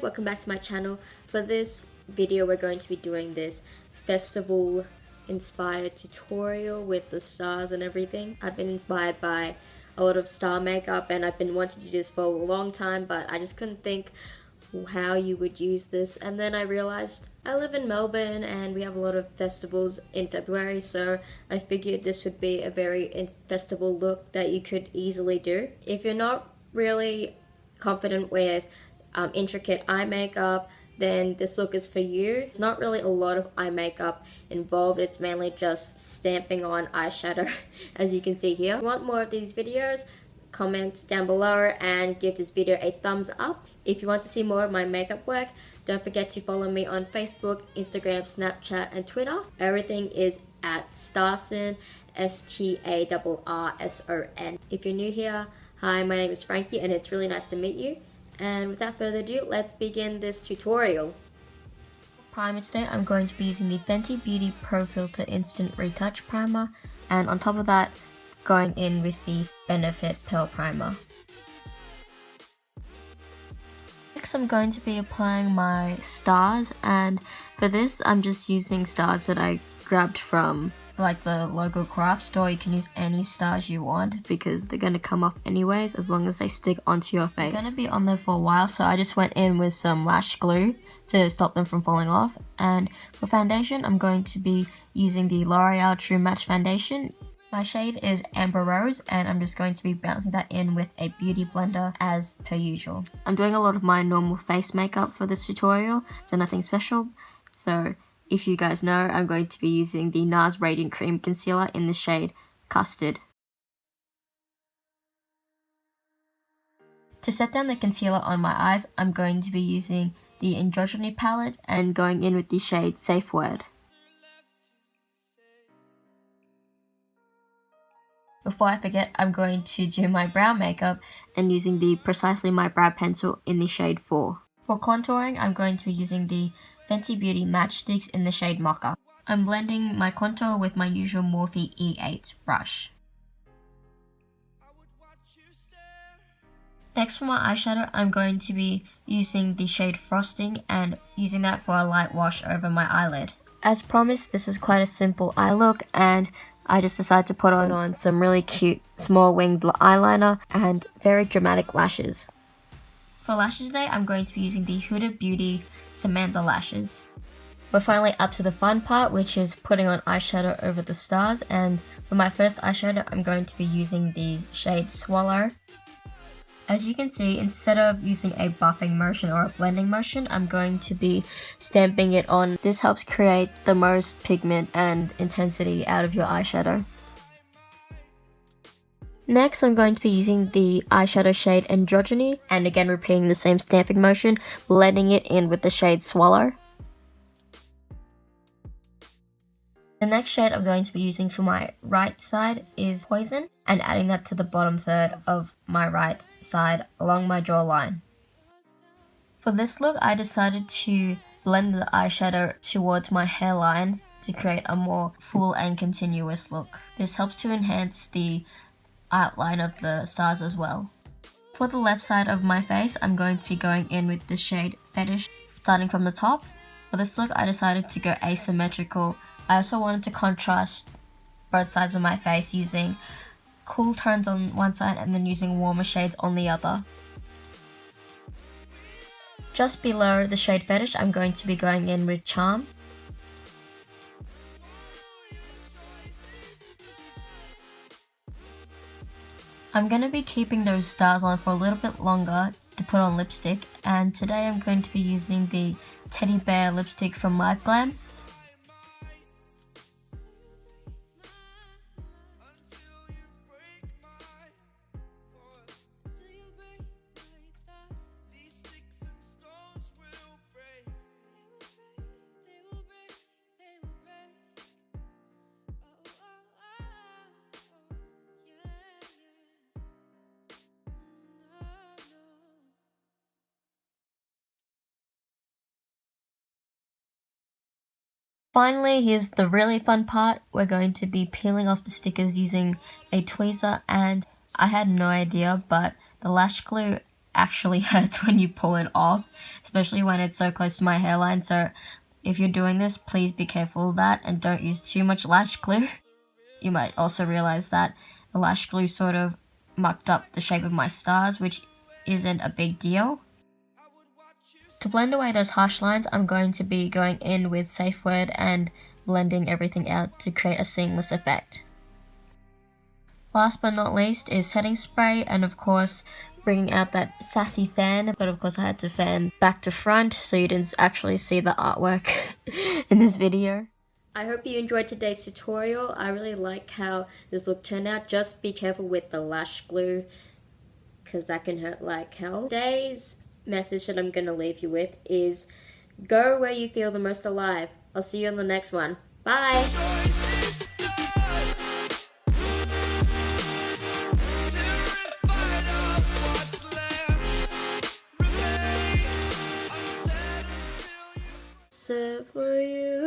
welcome back to my channel. For this video we're going to be doing this festival inspired tutorial with the stars and everything. I've been inspired by a lot of star makeup and I've been wanting to do this for a long time, but I just couldn't think how you would use this, and then I realized I live in Melbourne and we have a lot of festivals in February, so I figured this would be a very festival look that you could easily do. If you're not really confident with intricate eye makeup, then this look is for you. It's not really a lot of eye makeup involved, it's mainly just stamping on eyeshadow as you can see here. If you want more of these videos, comment down below and give this video a thumbs up. If you want to see more of my makeup work, don't forget to follow me on Facebook, Instagram, Snapchat and Twitter. Everything is at Starrson, Starrson. If you're new here, hi, my name is Frankie and it's really nice to meet you. And without further ado, let's begin this tutorial. Primer today, I'm going to be using the Fenty Beauty Pro Filter Instant Retouch Primer, and on top of that, going in with the Benefit Pearl Primer. Next, I'm going to be applying my stars, and for this, I'm just using stars that I grabbed from like the local craft store. You can use any stars you want because they're going to come off anyways as long as they stick onto your face. They're going to be on there for a while, so I just went in with some lash glue to stop them from falling off. And for foundation, I'm going to be using the L'Oreal True Match Foundation. My shade is Amber Rose and I'm just going to be bouncing that in with a beauty blender as per usual. I'm doing a lot of my normal face makeup for this tutorial, so nothing special. So if you guys know, I'm going to be using the NARS Radiant Cream Concealer in the shade Custard. To set down the concealer on my eyes, I'm going to be using the Androgyny palette and going in with the shade Safe Word. Before I forget, I'm going to do my brow makeup and using the Precisely My Brow Pencil in the shade 4. For contouring, I'm going to be using the Fenty Beauty Matchsticks in the shade Mocha. I'm blending my contour with my usual Morphe E8 brush. Next, for my eyeshadow, I'm going to be using the shade Frosting and using that for a light wash over my eyelid. As promised, this is quite a simple eye look, and I just decided to put on some really cute small winged eyeliner and very dramatic lashes. For lashes today, I'm going to be using the Huda Beauty Samantha lashes. We're finally up to the fun part, which is putting on eyeshadow over the stars, and for my first eyeshadow, I'm going to be using the shade Swallow. As you can see, instead of using a buffing motion or a blending motion, I'm going to be stamping it on. This helps create the most pigment and intensity out of your eyeshadow. Next, I'm going to be using the eyeshadow shade Androgyny, and again repeating the same stamping motion, blending it in with the shade Swallow. The next shade I'm going to be using for my right side is Poison, and adding that to the bottom third of my right side along my jawline. For this look, I decided to blend the eyeshadow towards my hairline to create a more full and continuous look. This helps to enhance the outline of the stars as well. For the left side of my face, I'm going to be going in with the shade Fetish, starting from the top. For this look, I decided to go asymmetrical. I also wanted to contrast both sides of my face using cool tones on one side and then using warmer shades on the other. Just below the shade Fetish, I'm going to be going in with Charm. I'm going to be keeping those stars on for a little bit longer to put on lipstick, and today I'm going to be using the Teddy Bear lipstick from Live Glam. Finally, here's the really fun part. We're going to be peeling off the stickers using a tweezer, and I had no idea, but the lash glue actually hurts when you pull it off, especially when it's so close to my hairline. So if you're doing this, please be careful of that and don't use too much lash glue. You might also realize that the lash glue sort of mucked up the shape of my stars, which isn't a big deal. To blend away those harsh lines, I'm going to be going in with Safe Word and blending everything out to create a seamless effect. Last but not least is setting spray, and of course bringing out that sassy fan, but of course I had to fan back to front so you didn't actually see the artwork in this video. I hope you enjoyed today's tutorial. I really like how this look turned out. Just be careful with the lash glue because that can hurt like hell. Today's message that I'm going to leave you with is go where you feel the most alive. I'll see you on the next one. Bye! For you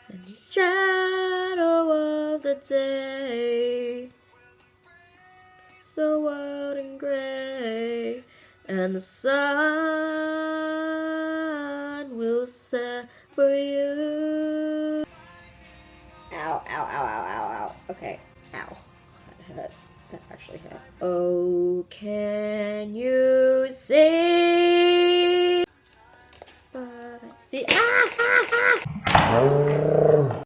in the shadow of the day, it's the world in gray, and the sun will set for you. Ow, ow, ow, ow, ow, ow. Okay, ow. That hurt. That actually hurt. Oh, can you see? See, ah, ah, ah.